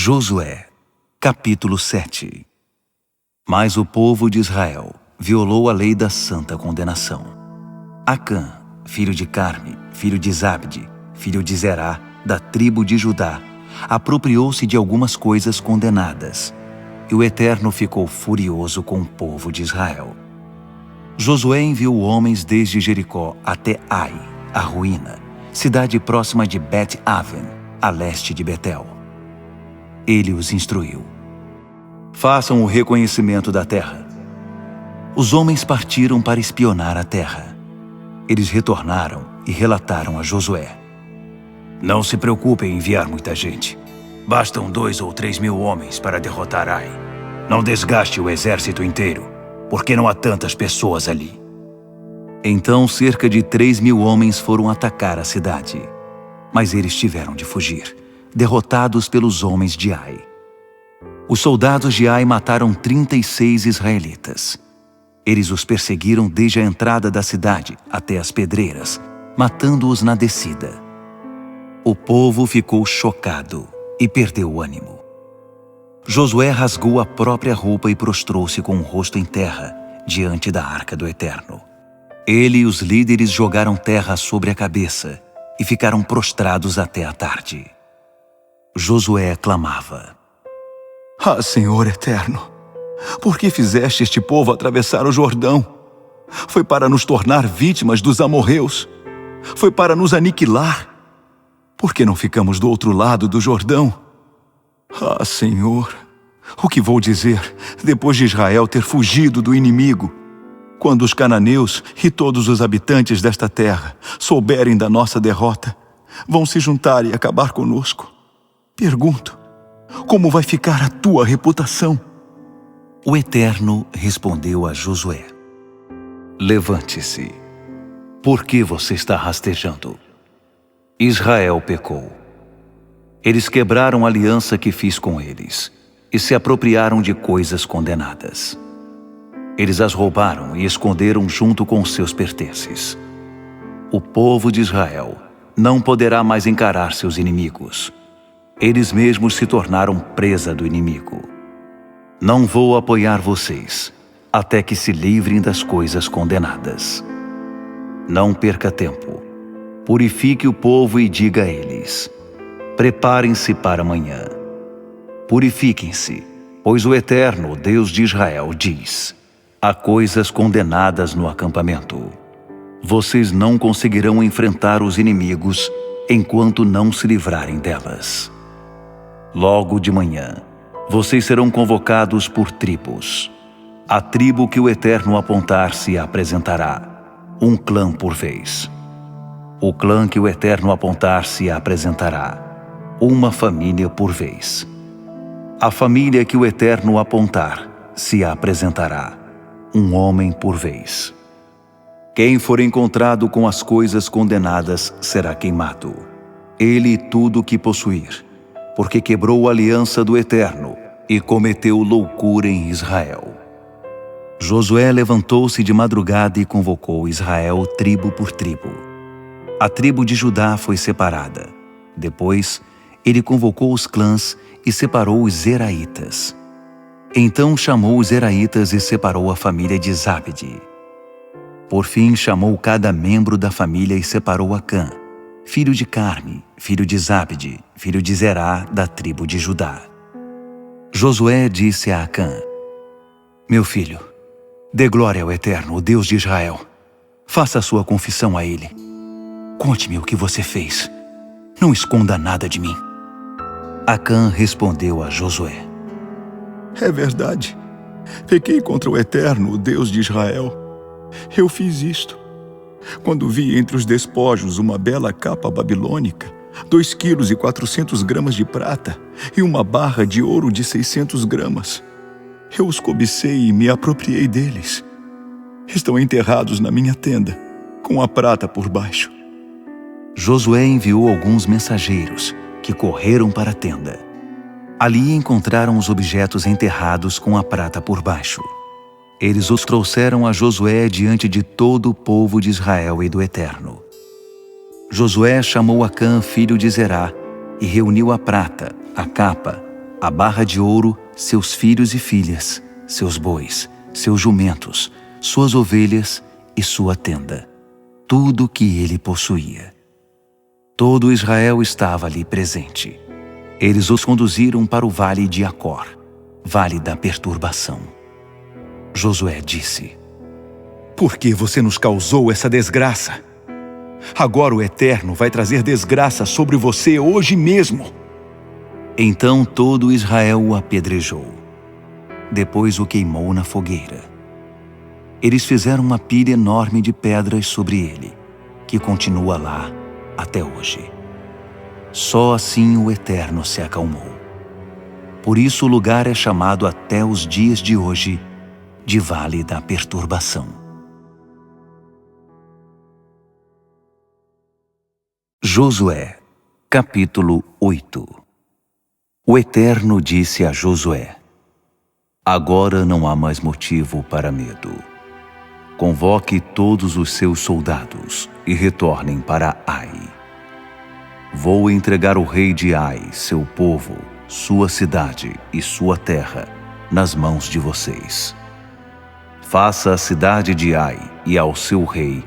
Josué, capítulo 7. Mas o povo de Israel violou a lei da santa condenação. Acã, filho de Carme, filho de Zabde, filho de Zerá, da tribo de Judá, apropriou-se de algumas coisas condenadas, e o Eterno ficou furioso com o povo de Israel. Josué enviou homens desde Jericó até Ai, a ruína, cidade próxima de Bet-Aven, a leste de Betel. Ele os instruiu: façam o reconhecimento da terra. Os homens partiram para espionar a terra. Eles retornaram e relataram a Josué: não se preocupe em enviar muita gente. Bastam 2 ou 3 mil homens para derrotar Ai. Não desgaste o exército inteiro, porque não há tantas pessoas ali. Então cerca de 3 mil homens foram atacar a cidade. Mas eles tiveram de fugir, derrotados pelos homens de Ai. Os soldados de Ai mataram 36 israelitas. Eles os perseguiram desde a entrada da cidade até as pedreiras, matando-os na descida. O povo ficou chocado e perdeu o ânimo. Josué rasgou a própria roupa e prostrou-se com o rosto em terra diante da arca do Eterno. Ele e os líderes jogaram terra sobre a cabeça e ficaram prostrados até a tarde. Josué clamava: ah, Senhor Eterno, por que fizeste este povo atravessar o Jordão? Foi para nos tornar vítimas dos amorreus. Foi para nos aniquilar. Por que não ficamos do outro lado do Jordão? Ah, Senhor, o que vou dizer depois de Israel ter fugido do inimigo? Quando os cananeus e todos os habitantes desta terra souberem da nossa derrota, vão se juntar e acabar conosco. Pergunto, como vai ficar a tua reputação? O Eterno respondeu a Josué: levante-se. Por que você está rastejando? Israel pecou. Eles quebraram a aliança que fiz com eles e se apropriaram de coisas condenadas. Eles as roubaram e esconderam junto com seus pertences. O povo de Israel não poderá mais encarar seus inimigos. Eles mesmos se tornaram presa do inimigo. Não vou apoiar vocês até que se livrem das coisas condenadas. Não perca tempo. Purifique o povo e diga a eles: preparem-se para amanhã. Purifiquem-se, pois o Eterno, Deus de Israel, diz: há coisas condenadas no acampamento. Vocês não conseguirão enfrentar os inimigos enquanto não se livrarem delas. Logo de manhã, vocês serão convocados por tribos. A tribo que o Eterno apontar se apresentará, um clã por vez. O clã que o Eterno apontar se apresentará, uma família por vez. A família que o Eterno apontar se apresentará, um homem por vez. Quem for encontrado com as coisas condenadas será queimado, ele e tudo o que possuir, porque quebrou a aliança do Eterno e cometeu loucura em Israel. Josué levantou-se de madrugada e convocou Israel tribo por tribo. A tribo de Judá foi separada. Depois, ele convocou os clãs e separou os zeraitas. Então chamou os zeraitas e separou a família de Zabde. Por fim, chamou cada membro da família e separou Acã, filho de Carme, filho de Zabde, filho de Zerá, da tribo de Judá. Josué disse a Acã: meu filho, dê glória ao Eterno, o Deus de Israel. Faça a sua confissão a ele. Conte-me o que você fez. Não esconda nada de mim. Acã respondeu a Josué: é verdade. Pequei contra o Eterno, o Deus de Israel. Eu fiz isto. Quando vi entre os despojos uma bela capa babilônica, 2 quilos e 400 gramas de prata e uma barra de ouro de 600 gramas, eu os cobicei e me apropriei deles. Estão enterrados na minha tenda, com a prata por baixo. Josué enviou alguns mensageiros, que correram para a tenda. Ali encontraram os objetos enterrados com a prata por baixo. Eles os trouxeram a Josué diante de todo o povo de Israel e do Eterno. Josué chamou Acã, filho de Zerá, e reuniu a prata, a capa, a barra de ouro, seus filhos e filhas, seus bois, seus jumentos, suas ovelhas e sua tenda, tudo que ele possuía. Todo Israel estava ali presente. Eles os conduziram para o vale de Acor, vale da perturbação. Josué disse: Por que você nos causou essa desgraça? Agora o Eterno vai trazer desgraça sobre você hoje mesmo. Então todo Israel o apedrejou. Depois o queimou na fogueira. Eles fizeram uma pilha enorme de pedras sobre ele, que continua lá até hoje. Só assim o Eterno se acalmou. Por isso o lugar é chamado até os dias de hoje de Vale da Perturbação. Josué, capítulo 8. O Eterno disse a Josué: Agora não há mais motivo para medo. Convoque todos os seus soldados e retornem para Ai. Vou entregar o rei de Ai, seu povo, sua cidade e sua terra, nas mãos de vocês. Faça à cidade de Ai e ao seu rei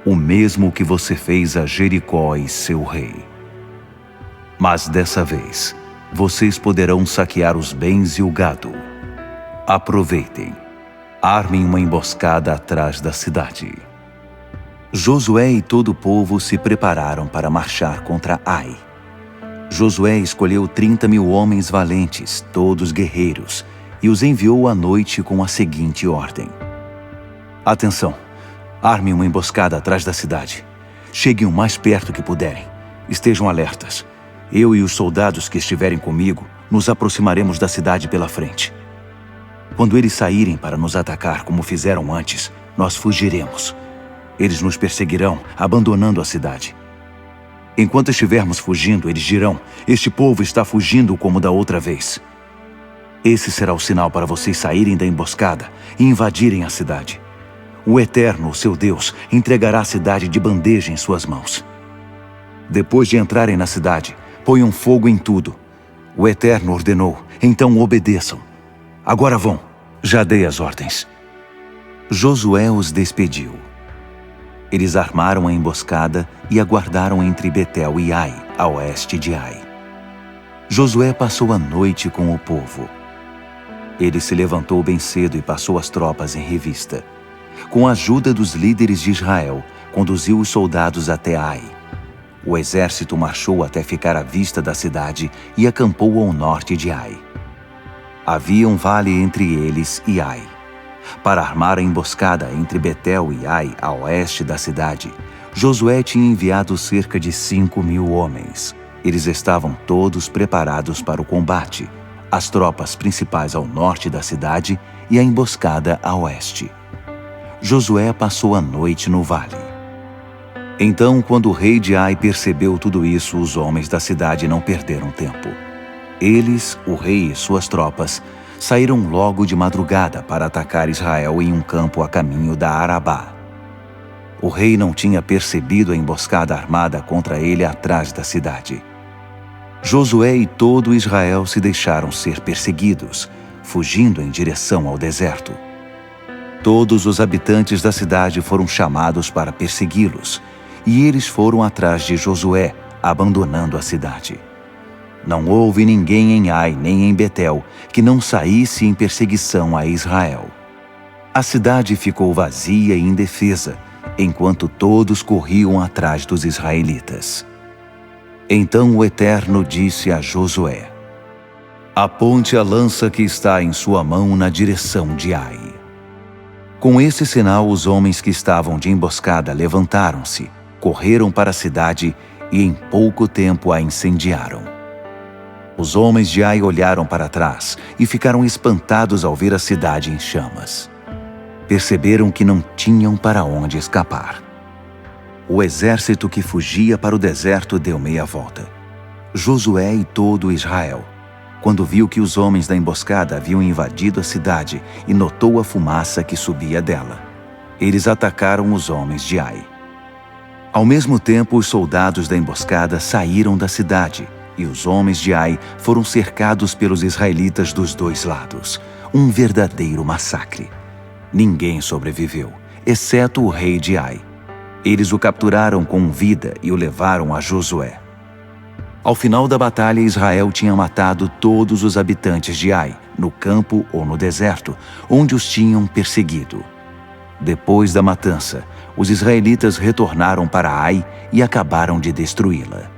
o mesmo que você fez a Jericó e seu rei. Mas dessa vez, vocês poderão saquear os bens e o gado. Aproveitem. Armem uma emboscada atrás da cidade. Josué e todo o povo se prepararam para marchar contra Ai. Josué escolheu 30.000 homens valentes, todos guerreiros, e os enviou à noite com a seguinte ordem: Atenção! Armem uma emboscada atrás da cidade. Cheguem o mais perto que puderem. Estejam alertas. Eu e os soldados que estiverem comigo nos aproximaremos da cidade pela frente. Quando eles saírem para nos atacar como fizeram antes, nós fugiremos. Eles nos perseguirão, abandonando a cidade. Enquanto estivermos fugindo, eles dirão: Este povo está fugindo como da outra vez. Esse será o sinal para vocês saírem da emboscada e invadirem a cidade. O Eterno, o seu Deus, entregará a cidade de bandeja em suas mãos. Depois de entrarem na cidade, ponham fogo em tudo. O Eterno ordenou, então obedeçam. Agora vão, já dei as ordens. Josué os despediu. Eles armaram a emboscada e aguardaram entre Betel e Ai, a oeste de Ai. Josué passou a noite com o povo. Ele se levantou bem cedo e passou as tropas em revista. Com a ajuda dos líderes de Israel, conduziu os soldados até Ai. O exército marchou até ficar à vista da cidade e acampou ao norte de Ai. Havia um vale entre eles e Ai. Para armar a emboscada entre Betel e Ai, a oeste da cidade, Josué tinha enviado cerca de 5.000 homens. Eles estavam todos preparados para o combate, as tropas principais ao norte da cidade e a emboscada a oeste. Josué passou a noite no vale. Então, quando o rei de Ai percebeu tudo isso, os homens da cidade não perderam tempo. Eles, o rei e suas tropas, saíram logo de madrugada para atacar Israel em um campo a caminho da Arabá. O rei não tinha percebido a emboscada armada contra ele atrás da cidade. Josué e todo Israel se deixaram ser perseguidos, fugindo em direção ao deserto. Todos os habitantes da cidade foram chamados para persegui-los, e eles foram atrás de Josué, abandonando a cidade. Não houve ninguém em Ai nem em Betel que não saísse em perseguição a Israel. A cidade ficou vazia e indefesa, enquanto todos corriam atrás dos israelitas. Então o Eterno disse a Josué: Aponte a lança que está em sua mão na direção de Ai. Com esse sinal, os homens que estavam de emboscada levantaram-se, correram para a cidade e em pouco tempo a incendiaram. Os homens de Ai olharam para trás e ficaram espantados ao ver a cidade em chamas. Perceberam que não tinham para onde escapar. O exército que fugia para o deserto deu meia volta. Josué e todo Israel, quando viu que os homens da emboscada haviam invadido a cidade e notou a fumaça que subia dela, eles atacaram os homens de Ai. Ao mesmo tempo, os soldados da emboscada saíram da cidade, e os homens de Ai foram cercados pelos israelitas dos dois lados. Um verdadeiro massacre. Ninguém sobreviveu, exceto o rei de Ai. Eles o capturaram com vida e o levaram a Josué. Ao final da batalha, Israel tinha matado todos os habitantes de Ai, no campo ou no deserto, onde os tinham perseguido. Depois da matança, os israelitas retornaram para Ai e acabaram de destruí-la.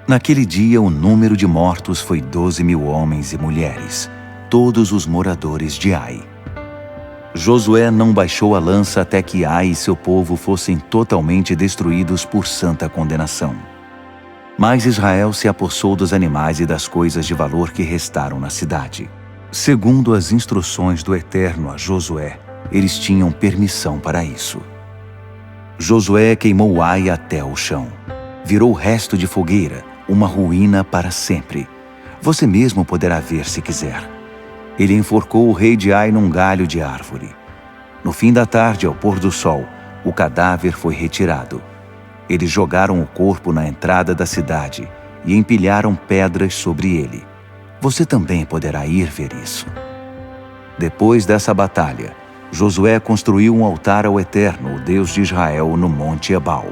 Naquele dia, o número de mortos foi 12.000 homens e mulheres, todos os moradores de Ai. Josué não baixou a lança até que Ai e seu povo fossem totalmente destruídos por santa condenação. Mas Israel se apossou dos animais e das coisas de valor que restaram na cidade. Segundo as instruções do Eterno a Josué, eles tinham permissão para isso. Josué queimou Ai até o chão. Virou resto de fogueira, uma ruína para sempre. Você mesmo poderá ver se quiser. Ele enforcou o rei de Ai num galho de árvore. No fim da tarde, ao pôr do sol, o cadáver foi retirado. Eles jogaram o corpo na entrada da cidade e empilharam pedras sobre ele. Você também poderá ir ver isso. Depois dessa batalha, Josué construiu um altar ao Eterno, o Deus de Israel, no Monte Ebal.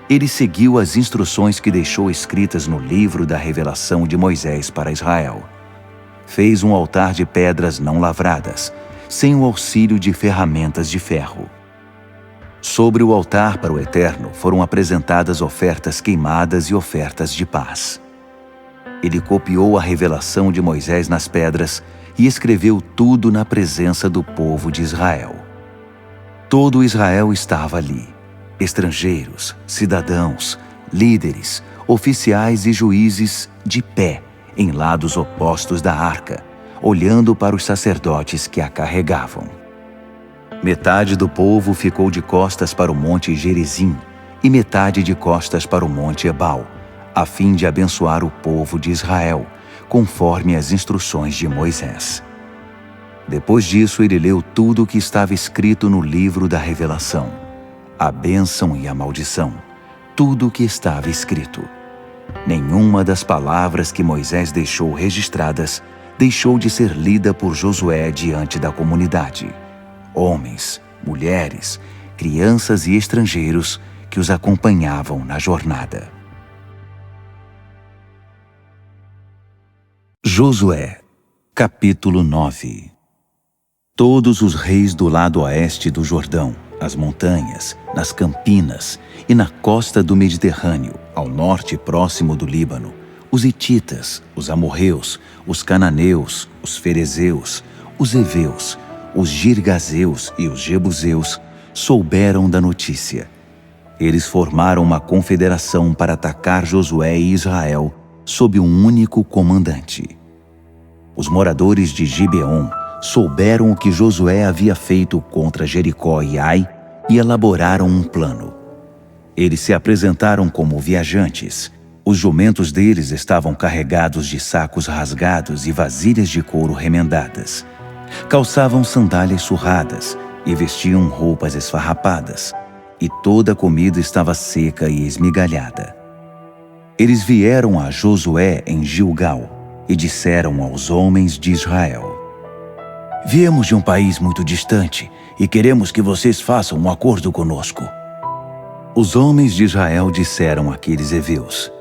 Ele seguiu as instruções que deixou escritas no livro da revelação de Moisés para Israel. Fez um altar de pedras não lavradas, sem o auxílio de ferramentas de ferro. Sobre o altar para o Eterno foram apresentadas ofertas queimadas e ofertas de paz. Ele copiou a revelação de Moisés nas pedras e escreveu tudo na presença do povo de Israel. Todo Israel estava ali: estrangeiros, cidadãos, líderes, oficiais e juízes de pé, em lados opostos da arca, olhando para os sacerdotes que a carregavam. Metade do povo ficou de costas para o monte Gerizim e metade de costas para o monte Ebal, a fim de abençoar o povo de Israel, conforme as instruções de Moisés. Depois disso, ele leu tudo o que estava escrito no livro da revelação, a bênção e a maldição, tudo o que estava escrito. Nenhuma das palavras que Moisés deixou registradas deixou de ser lida por Josué diante da comunidade. Homens, mulheres, crianças e estrangeiros que os acompanhavam na jornada. Josué, capítulo 9. Todos os reis do lado oeste do Jordão, as montanhas, nas campinas e na costa do Mediterrâneo, ao norte próximo do Líbano, os hititas, os amorreus, os cananeus, os ferezeus, os heveus, os girgazeus e os jebuseus souberam da notícia. Eles formaram uma confederação para atacar Josué e Israel sob um único comandante. Os moradores de Gibeon souberam o que Josué havia feito contra Jericó e Ai e elaboraram um plano. Eles se apresentaram como viajantes. Os jumentos deles estavam carregados de sacos rasgados e vasilhas de couro remendadas. Calçavam sandálias surradas e vestiam roupas esfarrapadas, e toda a comida estava seca e esmigalhada. Eles vieram a Josué em Gilgal e disseram aos homens de Israel: Viemos de um país muito distante e queremos que vocês façam um acordo conosco. Os homens de Israel disseram àqueles heveus: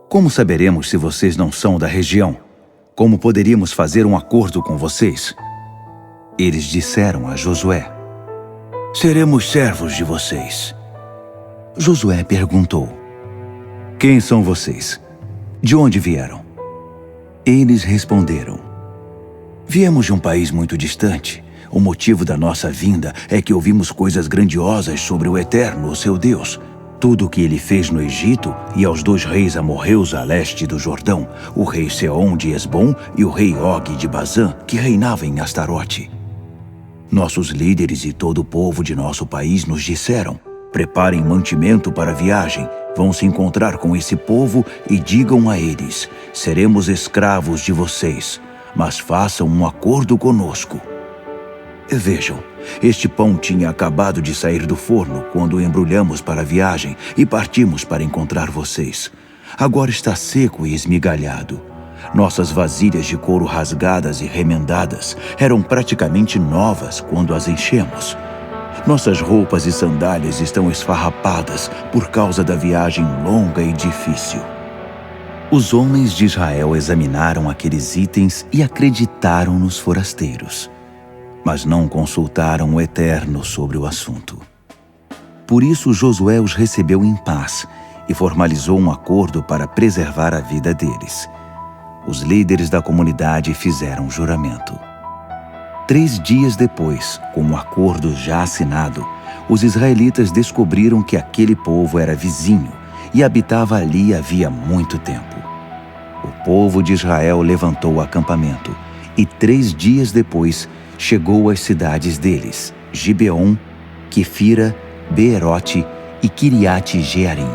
Como saberemos se vocês não são da região? Como poderíamos fazer um acordo com vocês? Eles disseram a Josué: Seremos servos de vocês. Josué perguntou: Quem são vocês? De onde vieram? Eles responderam: Viemos de um país muito distante. O motivo da nossa vinda é que ouvimos coisas grandiosas sobre o Eterno, o seu Deus. Tudo o que ele fez no Egito e aos 2 reis amorreus a leste do Jordão, o rei Seom de Esbom e o rei Og de Bazã, que reinava em Astarote. Nossos líderes e todo o povo de nosso país nos disseram: Preparem mantimento para a viagem, vão se encontrar com esse povo e digam a eles: Seremos escravos de vocês, mas façam um acordo conosco. Vejam, este pão tinha acabado de sair do forno quando o embrulhamos para a viagem e partimos para encontrar vocês. agora está seco e esmigalhado. Nossas vasilhas de couro rasgadas e remendadas eram praticamente novas quando as enchemos. Nossas roupas e sandálias estão esfarrapadas por causa da viagem longa e difícil. Os homens de Israel examinaram aqueles itens e acreditaram nos forasteiros, mas não consultaram o Eterno sobre o assunto. Por isso Josué os recebeu em paz e formalizou um acordo para preservar a vida deles. Os líderes da comunidade fizeram juramento. 3 dias depois, com o acordo já assinado, os israelitas descobriram que aquele povo era vizinho e habitava ali havia muito tempo. O povo de Israel levantou o acampamento e 3 dias depois chegou às cidades deles, Gibeon, Quefira, Beerote e Quiriate Jearim.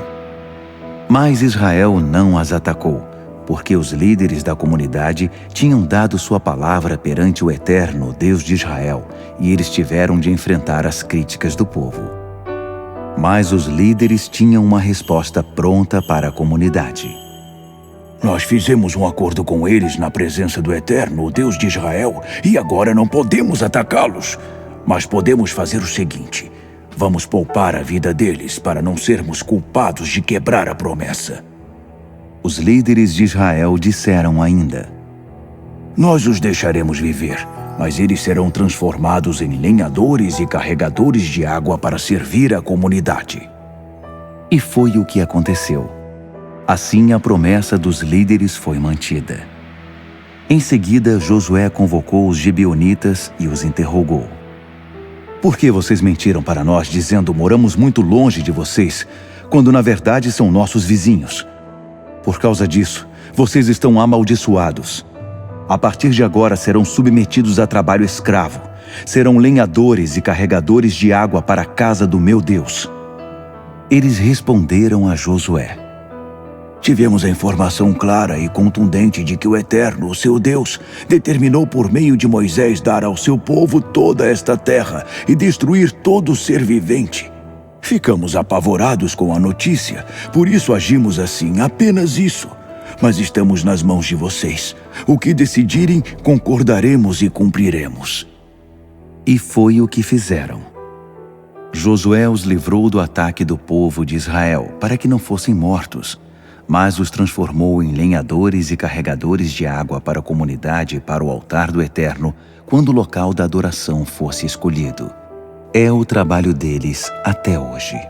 Mas Israel não as atacou, porque os líderes da comunidade tinham dado sua palavra perante o Eterno, Deus de Israel, e eles tiveram de enfrentar as críticas do povo. Mas os líderes tinham uma resposta pronta para a comunidade. Nós fizemos um acordo com eles na presença do Eterno, o Deus de Israel, e agora não podemos atacá-los. Mas podemos fazer o seguinte: vamos poupar a vida deles para não sermos culpados de quebrar a promessa. Os líderes de Israel disseram ainda: nós os deixaremos viver, mas eles serão transformados em lenhadores e carregadores de água para servir a comunidade. E foi o que aconteceu. Assim a promessa dos líderes foi mantida. Em seguida, Josué convocou os gibeonitas e os interrogou. Por que vocês mentiram para nós dizendo moramos muito longe de vocês, quando na verdade são nossos vizinhos? Por causa disso, vocês estão amaldiçoados. A partir de agora serão submetidos a trabalho escravo. Serão lenhadores e carregadores de água para a casa do meu Deus. Eles responderam a Josué: tivemos a informação clara e contundente de que o Eterno, o seu Deus, determinou por meio de Moisés dar ao seu povo toda esta terra e destruir todo ser vivente. Ficamos apavorados com a notícia, por isso agimos assim, apenas isso. Mas estamos nas mãos de vocês. O que decidirem, concordaremos e cumpriremos. E foi o que fizeram. Josué os livrou do ataque do povo de Israel, para que não fossem mortos, mas os transformou em lenhadores e carregadores de água para a comunidade e para o altar do Eterno, quando o local da adoração fosse escolhido. É o trabalho deles até hoje.